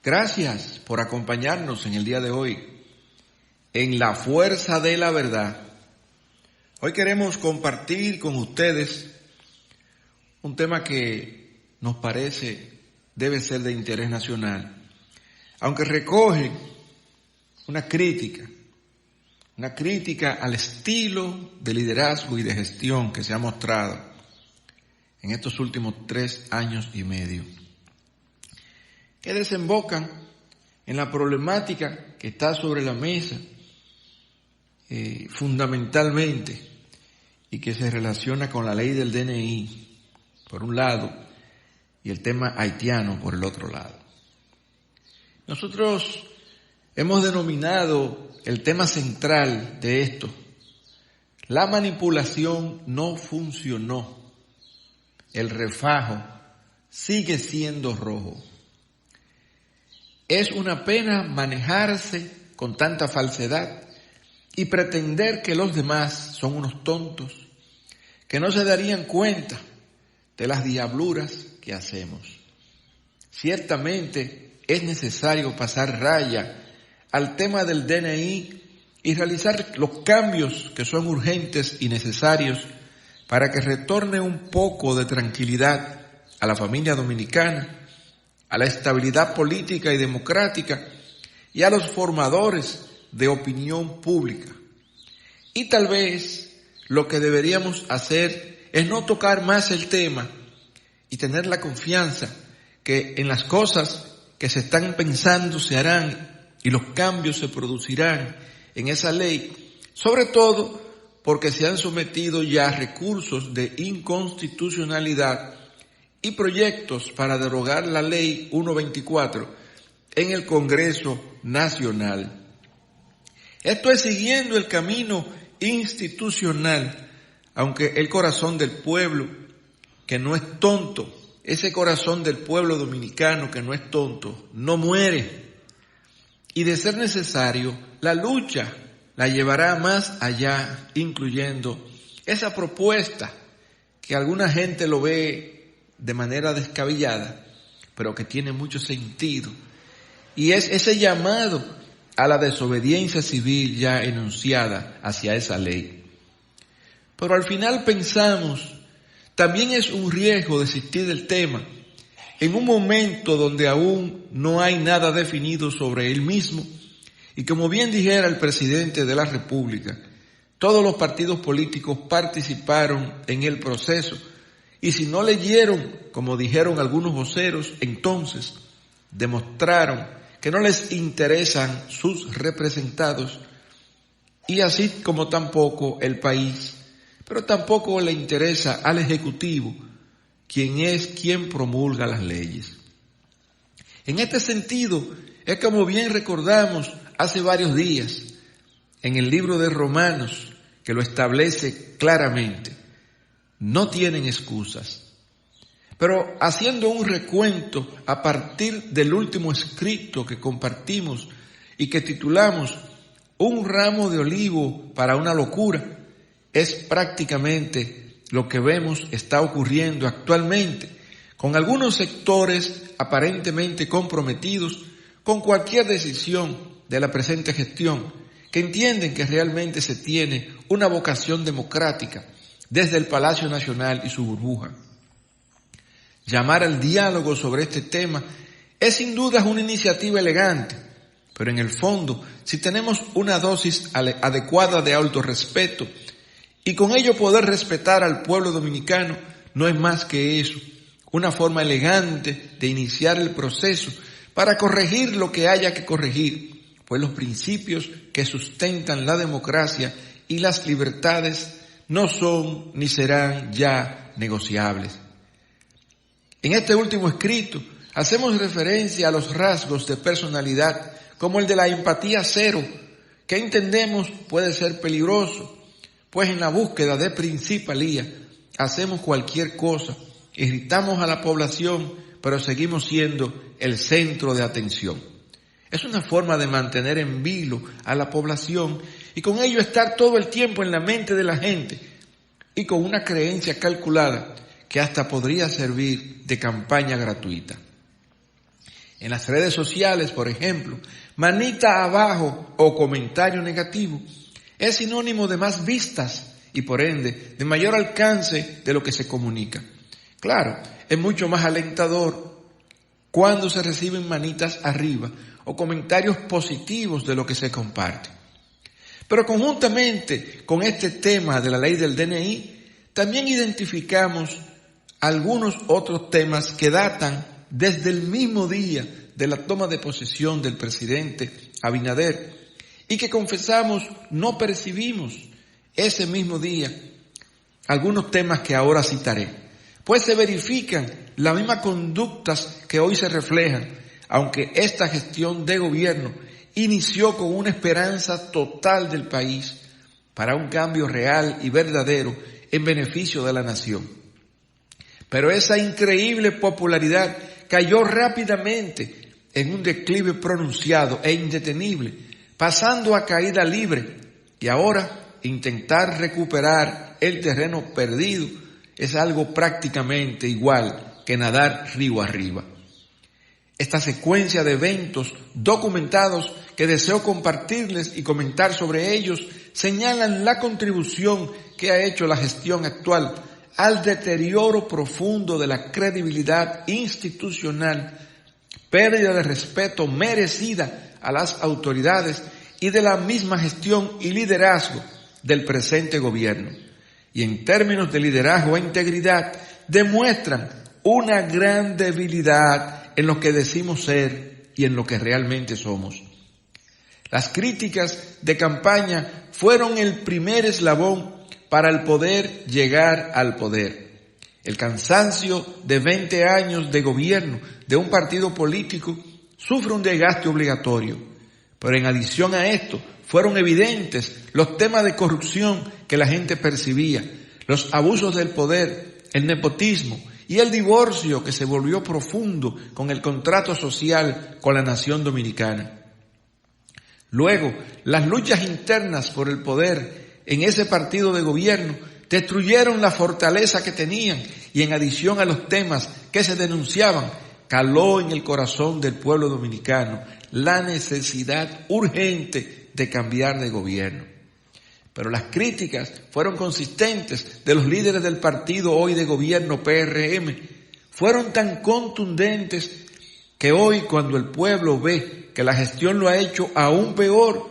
Gracias por acompañarnos en el día de hoy en La Fuerza de la Verdad. Hoy queremos compartir con ustedes un tema que nos parece debe ser de interés nacional, aunque recoge una crítica al estilo de liderazgo y de gestión que se ha mostrado en estos últimos 3 años y medio, que desembocan en la problemática que está sobre la mesa fundamentalmente y que se relaciona con la ley del DNI por un lado y el tema haitiano por el otro lado. Nosotros hemos denominado el tema central de esto: la manipulación no funcionó, el refajo sigue siendo rojo. Es una pena manejarse con tanta falsedad y pretender que los demás son unos tontos, que no se darían cuenta de las diabluras que hacemos. Ciertamente es necesario pasar raya al tema del DNI y realizar los cambios que son urgentes y necesarios para que retorne un poco de tranquilidad a la familia dominicana, a la estabilidad política y democrática y a los formadores de opinión pública. Y tal vez lo que deberíamos hacer es no tocar más el tema y tener la confianza que en las cosas que se están pensando se harán y los cambios se producirán en esa ley, sobre todo porque se han sometido ya recursos de inconstitucionalidad y proyectos para derogar la ley 124 en el Congreso Nacional. Esto es siguiendo el camino institucional, aunque el corazón del pueblo, que no es tonto, ese corazón del pueblo dominicano que no es tonto, no muere. Y de ser necesario, la lucha la llevará más allá, incluyendo esa propuesta que alguna gente lo ve de manera descabellada, pero que tiene mucho sentido, y es ese llamado a la desobediencia civil ya enunciada hacia esa ley. Pero al final pensamos, también es un riesgo desistir del tema en un momento donde aún no hay nada definido sobre él mismo, y como bien dijera el presidente de la República, todos los partidos políticos participaron en el proceso. Y si no leyeron, como dijeron algunos voceros, entonces demostraron que no les interesan sus representados, y así como tampoco el país, pero tampoco le interesa al Ejecutivo, quien promulga las leyes. En este sentido, es como bien recordamos hace varios días, en el libro de Romanos, que lo establece claramente. No tienen excusas. Pero haciendo un recuento a partir del último escrito que compartimos y que titulamos Un ramo de olivo para una locura, es prácticamente lo que vemos está ocurriendo actualmente con algunos sectores aparentemente comprometidos con cualquier decisión de la presente gestión, que entienden que realmente se tiene una vocación democrática desde el Palacio Nacional y su burbuja. Llamar al diálogo sobre este tema es sin duda una iniciativa elegante, pero en el fondo, si tenemos una dosis adecuada de autorrespeto y con ello poder respetar al pueblo dominicano, no es más que eso, una forma elegante de iniciar el proceso para corregir lo que haya que corregir, pues los principios que sustentan la democracia y las libertades no son ni serán ya negociables. En este último escrito hacemos referencia a los rasgos de personalidad como el de la empatía cero, que entendemos puede ser peligroso, pues en la búsqueda de principalía hacemos cualquier cosa, irritamos a la población, pero seguimos siendo el centro de atención. Es una forma de mantener en vilo a la población y con ello estar todo el tiempo en la mente de la gente y con una creencia calculada que hasta podría servir de campaña gratuita. En las redes sociales, por ejemplo, manita abajo o comentario negativo es sinónimo de más vistas y por ende de mayor alcance de lo que se comunica. Claro, es mucho más alentador cuando se reciben manitas arriba o comentarios positivos de lo que se comparte. Pero conjuntamente con este tema de la ley del DNI, también identificamos algunos otros temas que datan desde el mismo día de la toma de posesión del presidente Abinader y que confesamos no percibimos ese mismo día algunos temas que ahora citaré, pues se verifican las mismas conductas que hoy se reflejan, aunque esta gestión de gobierno inició con una esperanza total del país para un cambio real y verdadero en beneficio de la nación. Pero esa increíble popularidad cayó rápidamente en un declive pronunciado e indetenible, pasando a caída libre, y ahora intentar recuperar el terreno perdido es algo prácticamente igual que nadar río arriba. Esta secuencia de eventos documentados que deseo compartirles y comentar sobre ellos señalan la contribución que ha hecho la gestión actual al deterioro profundo de la credibilidad institucional, pérdida de respeto merecida a las autoridades y de la misma gestión y liderazgo del presente gobierno. Y en términos de liderazgo e integridad, demuestran una gran debilidad en lo que decimos ser y en lo que realmente somos. Las críticas de campaña fueron el primer eslabón para el poder llegar al poder. El cansancio de 20 años de gobierno de un partido político sufre un desgaste obligatorio, pero en adición a esto fueron evidentes los temas de corrupción que la gente percibía, los abusos del poder, el nepotismo y el divorcio que se volvió profundo con el contrato social con la nación dominicana. Luego, las luchas internas por el poder en ese partido de gobierno destruyeron la fortaleza que tenían y en adición a los temas que se denunciaban, caló en el corazón del pueblo dominicano la necesidad urgente de cambiar de gobierno. Pero las críticas fueron consistentes de los líderes del partido hoy de gobierno PRM, fueron tan contundentes que hoy cuando el pueblo ve que la gestión lo ha hecho aún peor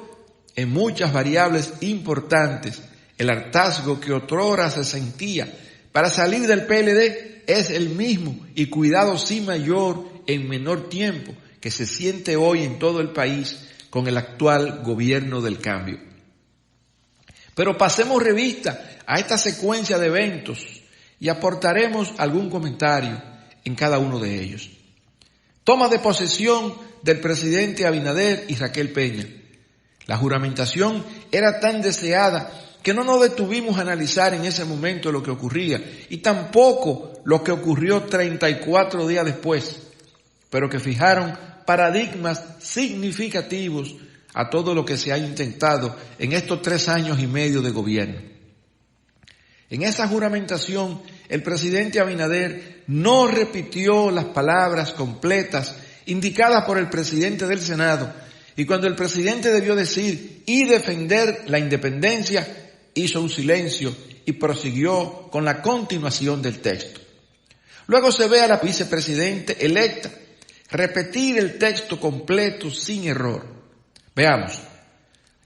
en muchas variables importantes, el hartazgo que otrora se sentía para salir del PLD es el mismo y cuidado sí mayor en menor tiempo que se siente hoy en todo el país con el actual gobierno del cambio. Pero pasemos revista a esta secuencia de eventos y aportaremos algún comentario en cada uno de ellos. Toma de posesión del presidente Abinader y Raquel Peña. La juramentación era tan deseada que no nos detuvimos a analizar en ese momento lo que ocurría y tampoco lo que ocurrió 34 días después, pero que fijaron paradigmas significativos a todo lo que se ha intentado en estos 3 años y medio de gobierno. En esa juramentación, el presidente Abinader no repitió las palabras completas indicadas por el presidente del Senado, y cuando el presidente debió decir y defender la independencia, hizo un silencio y prosiguió con la continuación del texto. Luego se ve a la vicepresidenta electa repetir el texto completo sin error. Veamos,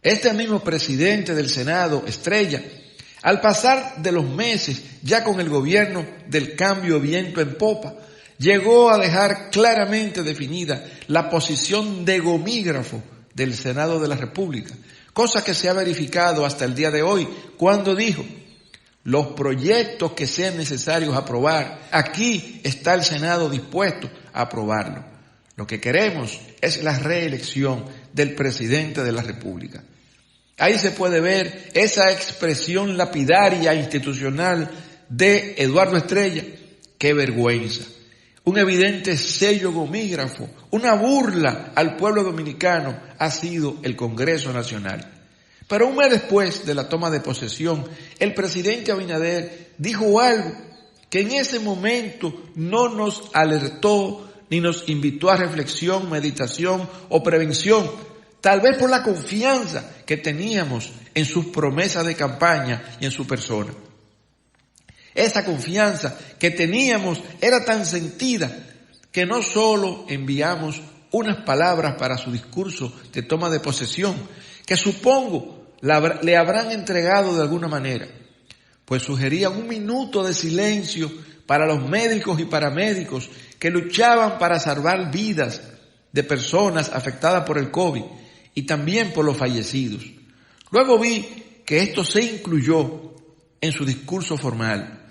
este mismo presidente del Senado, Estrella, al pasar de los meses ya con el gobierno del cambio viento en popa, llegó a dejar claramente definida la posición de gomígrafo del Senado de la República, cosa que se ha verificado hasta el día de hoy, cuando dijo: los proyectos que sean necesarios aprobar, aquí está el Senado dispuesto a aprobarlo. Lo que queremos es la reelección del presidente de la República. Ahí se puede ver esa expresión lapidaria institucional de Eduardo Estrella. ¡Qué vergüenza! Un evidente sello gomígrafo, una burla al pueblo dominicano ha sido el Congreso Nacional. Pero un mes después de la toma de posesión, el presidente Abinader dijo algo que en ese momento no nos alertó ni nos invitó a reflexión, meditación o prevención, tal vez por la confianza que teníamos en sus promesas de campaña y en su persona. Esa confianza que teníamos era tan sentida que no solo enviamos unas palabras para su discurso de toma de posesión, que supongo le habrán entregado de alguna manera, pues sugerían 1 minuto de silencio para los médicos y paramédicos que luchaban para salvar vidas de personas afectadas por el COVID y también por los fallecidos. Luego vi que esto se incluyó en su discurso formal.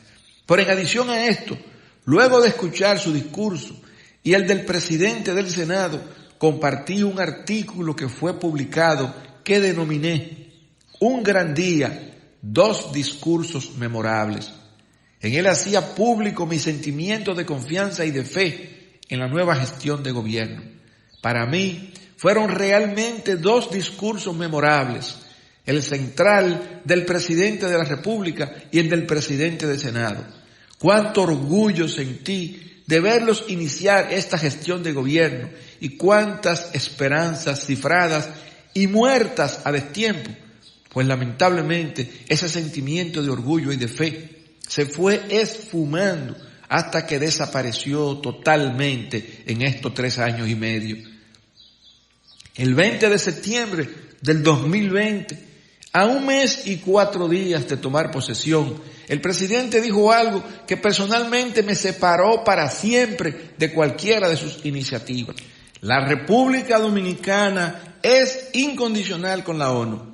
Pero en adición a esto, luego de escuchar su discurso y el del presidente del Senado, compartí un artículo que fue publicado que denominé Un gran día, 2 discursos memorables. En él hacía público mi sentimiento de confianza y de fe en la nueva gestión de gobierno. Para mí fueron realmente 2 discursos memorables, el central del presidente de la República y el del presidente del Senado. Cuánto orgullo sentí de verlos iniciar esta gestión de gobierno y cuántas esperanzas cifradas y muertas a destiempo, pues lamentablemente ese sentimiento de orgullo y de fe se fue esfumando hasta que desapareció totalmente en estos 3 años y medio. El 20 de septiembre del 2020, a 1 mes y 4 días de tomar posesión, el presidente dijo algo que personalmente me separó para siempre de cualquiera de sus iniciativas. La República Dominicana es incondicional con la ONU.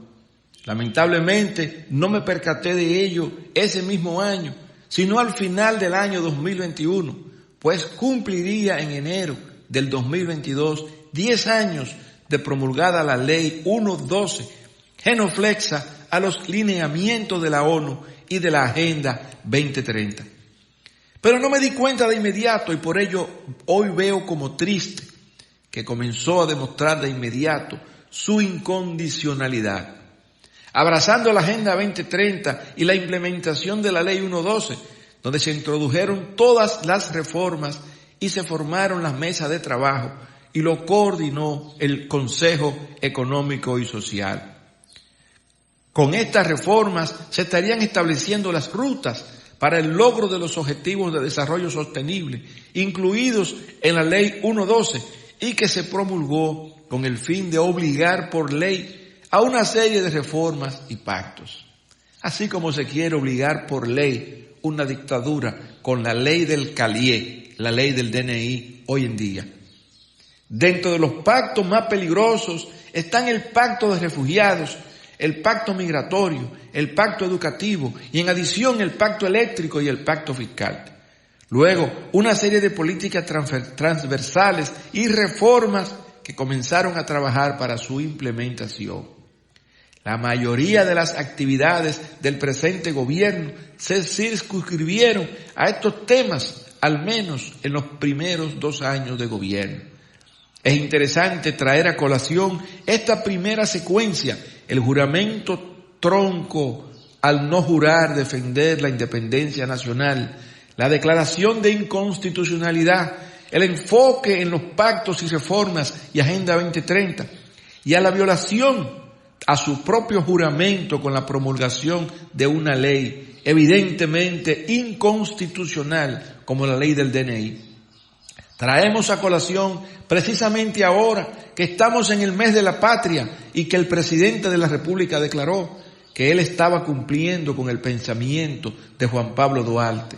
Lamentablemente no me percaté de ello ese mismo año, sino al final del año 2021, pues cumpliría en enero del 2022 10 años de promulgada la Ley 112, genuflexa a los lineamientos de la ONU y de la Agenda 2030. Pero no me di cuenta de inmediato y por ello hoy veo como triste que comenzó a demostrar de inmediato su incondicionalidad. Abrazando la Agenda 2030 y la implementación de la Ley 112, donde se introdujeron todas las reformas y se formaron las mesas de trabajo y lo coordinó el Consejo Económico y Social. Con estas reformas se estarían estableciendo las rutas para el logro de los objetivos de desarrollo sostenible, incluidos en la Ley 112, y que se promulgó con el fin de obligar por ley a una serie de reformas y pactos. Así como se quiere obligar por ley una dictadura con la ley del Calié, la ley del DNI hoy en día. Dentro de los pactos más peligrosos están el pacto de refugiados, el pacto migratorio, el pacto educativo y en adición el pacto eléctrico y el pacto fiscal. Luego, una serie de políticas transversales y reformas que comenzaron a trabajar para su implementación. La mayoría de las actividades del presente gobierno se circunscribieron a estos temas, al menos en los primeros 2 años de gobierno. Es interesante traer a colación esta primera secuencia, el juramento tronco al no jurar defender la independencia nacional, la declaración de inconstitucionalidad, el enfoque en los pactos y reformas y Agenda 2030, y a la violación a su propio juramento con la promulgación de una ley evidentemente inconstitucional como la ley del DNI. Traemos a colación precisamente ahora que estamos en el mes de la patria y que el presidente de la República declaró que él estaba cumpliendo con el pensamiento de Juan Pablo Duarte.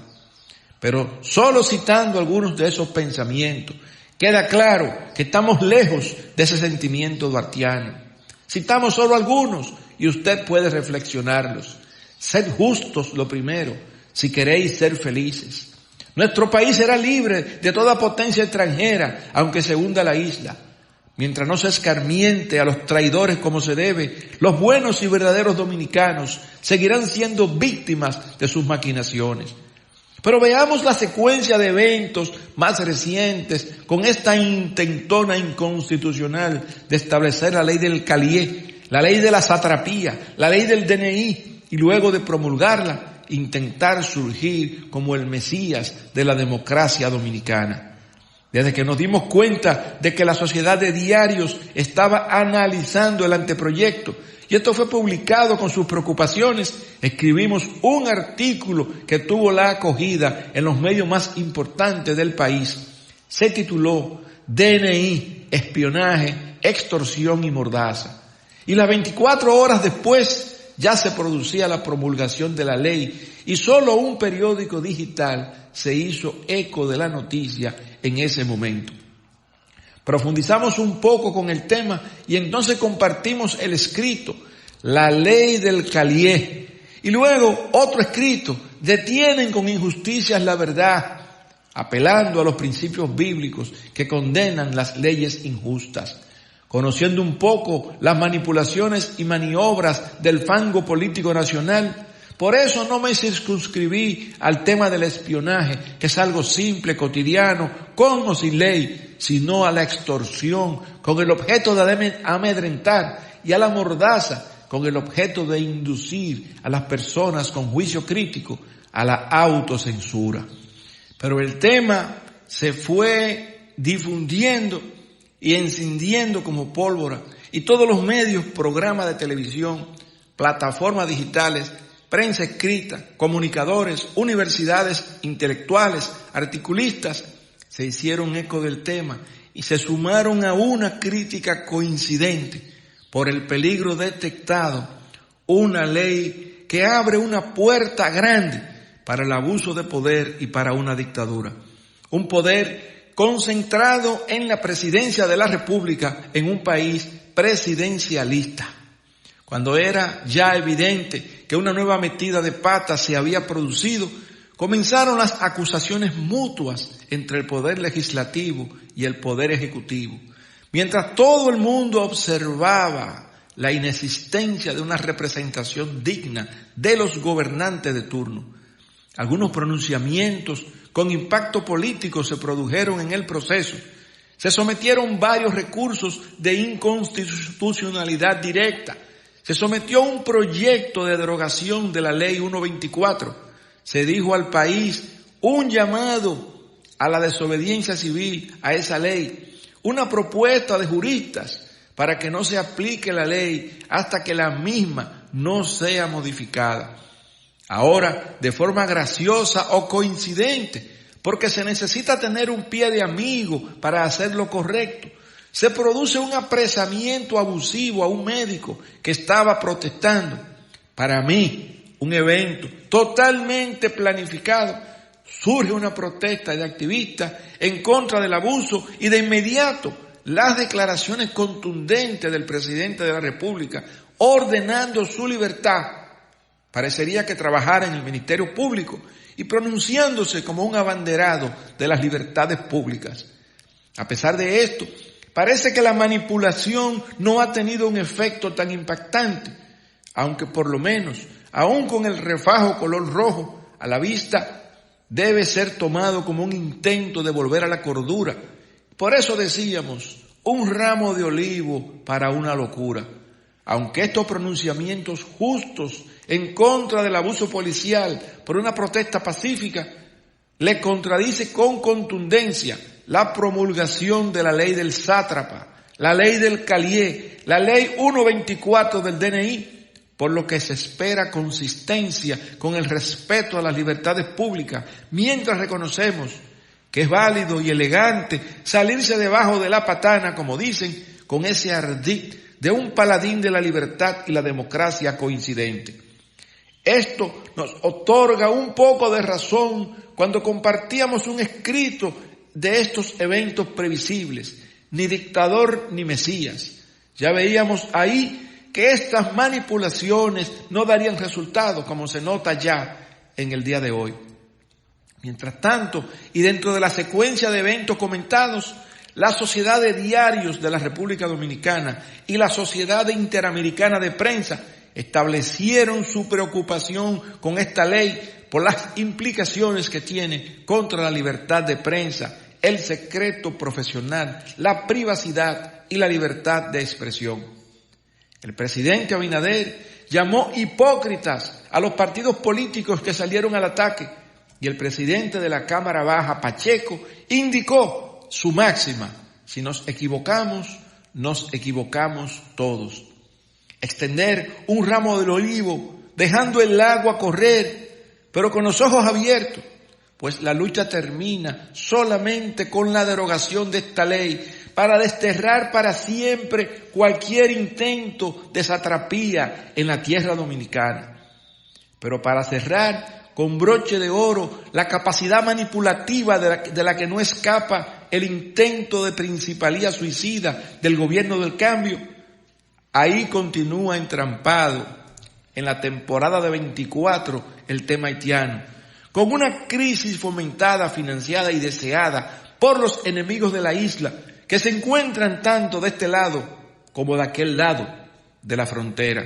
Pero solo citando algunos de esos pensamientos, queda claro que estamos lejos de ese sentimiento duartiano. Citamos solo algunos y usted puede reflexionarlos. Sed justos lo primero, si queréis ser felices. Nuestro país será libre de toda potencia extranjera, aunque se hunda la isla. Mientras no se escarmiente a los traidores como se debe, los buenos y verdaderos dominicanos seguirán siendo víctimas de sus maquinaciones. Pero veamos la secuencia de eventos más recientes con esta intentona inconstitucional de establecer la ley del Calié, la ley de la satrapía, la ley del DNI y luego de promulgarla, intentar surgir como el Mesías de la democracia dominicana. Desde que nos dimos cuenta de que la Sociedad de Diarios estaba analizando el anteproyecto y esto fue publicado con sus preocupaciones, escribimos un artículo que tuvo la acogida en los medios más importantes del país. Se tituló DNI, espionaje, extorsión y mordaza. Y las 24 horas después ya se producía la promulgación de la ley y solo un periódico digital se hizo eco de la noticia en ese momento. Profundizamos un poco con el tema y entonces compartimos el escrito, la ley del Calié, y luego otro escrito, detienen con injusticias la verdad, apelando a los principios bíblicos que condenan las leyes injustas. Conociendo un poco las manipulaciones y maniobras del fango político nacional, por eso no me circunscribí al tema del espionaje, que es algo simple, cotidiano, con o sin ley, sino a la extorsión, con el objeto de amedrentar, y a la mordaza, con el objeto de inducir a las personas con juicio crítico a la autocensura. Pero el tema se fue difundiendo y encendiendo como pólvora, y todos los medios, programas de televisión, plataformas digitales, prensa escrita, comunicadores, universidades, intelectuales, articulistas, se hicieron eco del tema y se sumaron a una crítica coincidente por el peligro detectado, una ley que abre una puerta grande para el abuso de poder y para una dictadura. Un poder concentrado en la presidencia de la República en un país presidencialista. Cuando era ya evidente que una nueva metida de pata se había producido, comenzaron las acusaciones mutuas entre el poder legislativo y el poder ejecutivo. Mientras todo el mundo observaba la inexistencia de una representación digna de los gobernantes de turno, algunos pronunciamientos con impacto político se produjeron en el proceso. Se sometieron varios recursos de inconstitucionalidad directa. Se sometió un proyecto de derogación de la ley 124. Se dijo al país un llamado a la desobediencia civil a esa ley, una propuesta de juristas para que no se aplique la ley hasta que la misma no sea modificada. Ahora, de forma graciosa o coincidente, porque se necesita tener un pie de amigo para hacer lo correcto, se produce un apresamiento abusivo a un médico que estaba protestando. Para mí, un evento totalmente planificado, surge una protesta de activistas en contra del abuso y de inmediato las declaraciones contundentes del presidente de la República ordenando su libertad. Parecería que trabajara en el Ministerio Público y pronunciándose como un abanderado de las libertades públicas. A pesar de esto, parece que la manipulación no ha tenido un efecto tan impactante, aunque por lo menos, aún con el refajo color rojo a la vista, debe ser tomado como un intento de volver a la cordura. Por eso decíamos, un ramo de olivo para una locura. Aunque estos pronunciamientos justos en contra del abuso policial por una protesta pacífica le contradice con contundencia la promulgación de la ley del sátrapa, la ley del Calié, la ley 124 del DNI, por lo que se espera consistencia con el respeto a las libertades públicas, mientras reconocemos que es válido y elegante salirse debajo de la patana, como dicen, con ese ardid de un paladín de la libertad y la democracia coincidente. Esto nos otorga un poco de razón cuando compartíamos un escrito de estos eventos previsibles, ni dictador ni mesías. Ya veíamos ahí que estas manipulaciones no darían resultado, como se nota ya en el día de hoy. Mientras tanto, y dentro de la secuencia de eventos comentados, la Sociedad de Diarios de la República Dominicana y la Sociedad Interamericana de Prensa establecieron su preocupación con esta ley por las implicaciones que tiene contra la libertad de prensa, el secreto profesional, la privacidad y la libertad de expresión. El presidente Abinader llamó hipócritas a los partidos políticos que salieron al ataque y el presidente de la Cámara Baja, Pacheco, indicó su máxima: si nos equivocamos todos. Extender un ramo del olivo, dejando el agua correr, pero con los ojos abiertos, pues la lucha termina solamente con la derogación de esta ley para desterrar para siempre cualquier intento de satrapía en la tierra dominicana. Pero para cerrar con broche de oro la capacidad manipulativa de la que no escapa el intento de principalía suicida del gobierno del cambio, ahí continúa entrampado en la temporada de 24 el tema haitiano, con una crisis fomentada, financiada y deseada por los enemigos de la isla, que se encuentran tanto de este lado como de aquel lado de la frontera.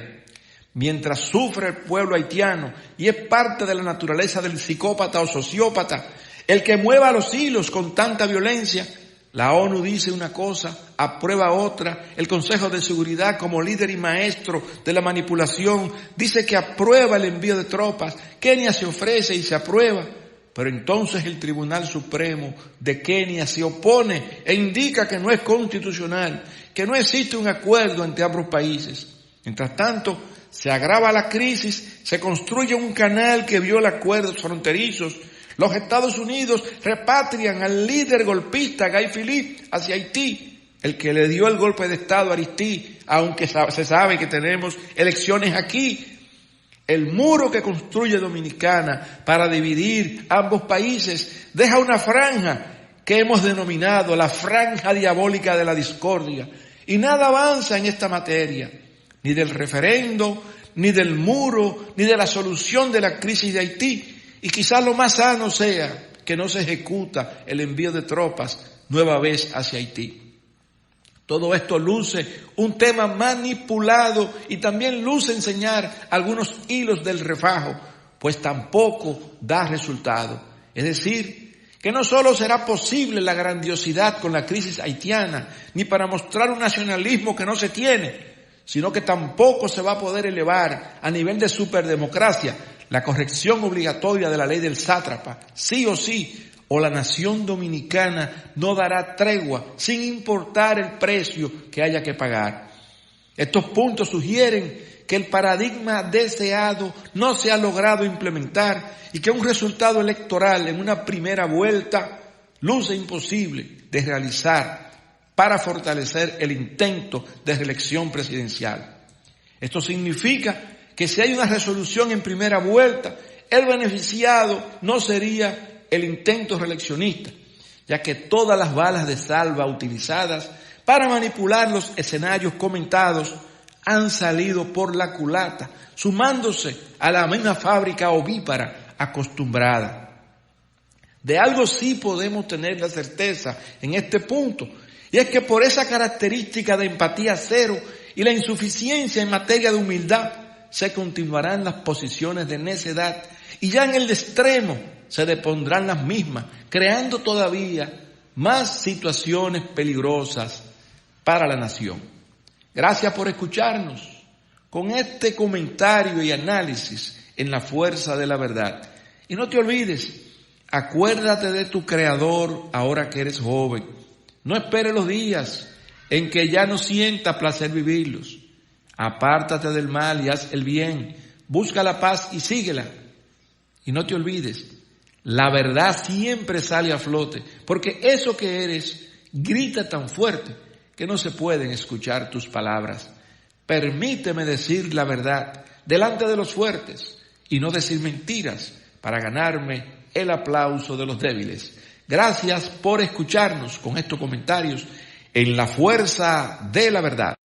Mientras sufre el pueblo haitiano, y es parte de la naturaleza del psicópata o sociópata el que mueva los hilos con tanta violencia, la ONU dice una cosa, aprueba otra. El Consejo de Seguridad, como líder y maestro de la manipulación, dice que aprueba el envío de tropas. Kenia se ofrece y se aprueba, pero entonces el Tribunal Supremo de Kenia se opone e indica que no es constitucional, que no existe un acuerdo entre ambos países. Mientras tanto, se agrava la crisis, se construye un canal que viola acuerdos fronterizos. Los Estados Unidos repatrian al líder golpista Guy Philippe hacia Haití, el que le dio el golpe de Estado a Aristide, aunque se sabe que tenemos elecciones aquí. El muro que construye Dominicana para dividir ambos países deja una franja que hemos denominado la franja diabólica de la discordia, y nada avanza en esta materia, ni del referendo, ni del muro, ni de la solución de la crisis de Haití. Y quizás lo más sano sea que no se ejecuta el envío de tropas nueva vez hacia Haití. Todo esto luce un tema manipulado y también luce enseñar algunos hilos del refajo, pues tampoco da resultado. Es decir, que no solo será posible la grandiosidad con la crisis haitiana, ni para mostrar un nacionalismo que no se tiene, sino que tampoco se va a poder elevar a nivel de superdemocracia la corrección obligatoria de la ley del sátrapa, sí, o la nación dominicana no dará tregua sin importar el precio que haya que pagar. Estos puntos sugieren que el paradigma deseado no se ha logrado implementar y que un resultado electoral en una primera vuelta luce imposible de realizar para fortalecer el intento de reelección presidencial. Esto significa que si hay una resolución en primera vuelta, el beneficiado no sería el intento reeleccionista, ya que todas las balas de salva utilizadas para manipular los escenarios comentados han salido por la culata, sumándose a la misma fábrica ovípara acostumbrada. De algo sí podemos tener la certeza en este punto, y es que por esa característica de empatía cero y la insuficiencia en materia de humildad, se continuarán las posiciones de necedad y ya en el extremo se depondrán las mismas, creando todavía más situaciones peligrosas para la nación. Gracias por escucharnos con este comentario y análisis en la fuerza de la verdad. Y no te olvides, acuérdate de tu Creador ahora que eres joven. No esperes los días en que ya no sientas placer vivirlos. Apártate del mal y haz el bien, busca la paz y síguela. Y no te olvides, la verdad siempre sale a flote, porque eso que eres grita tan fuerte que no se pueden escuchar tus palabras. Permíteme decir la verdad delante de los fuertes y no decir mentiras para ganarme el aplauso de los débiles. Gracias por escucharnos con estos comentarios en la fuerza de la verdad.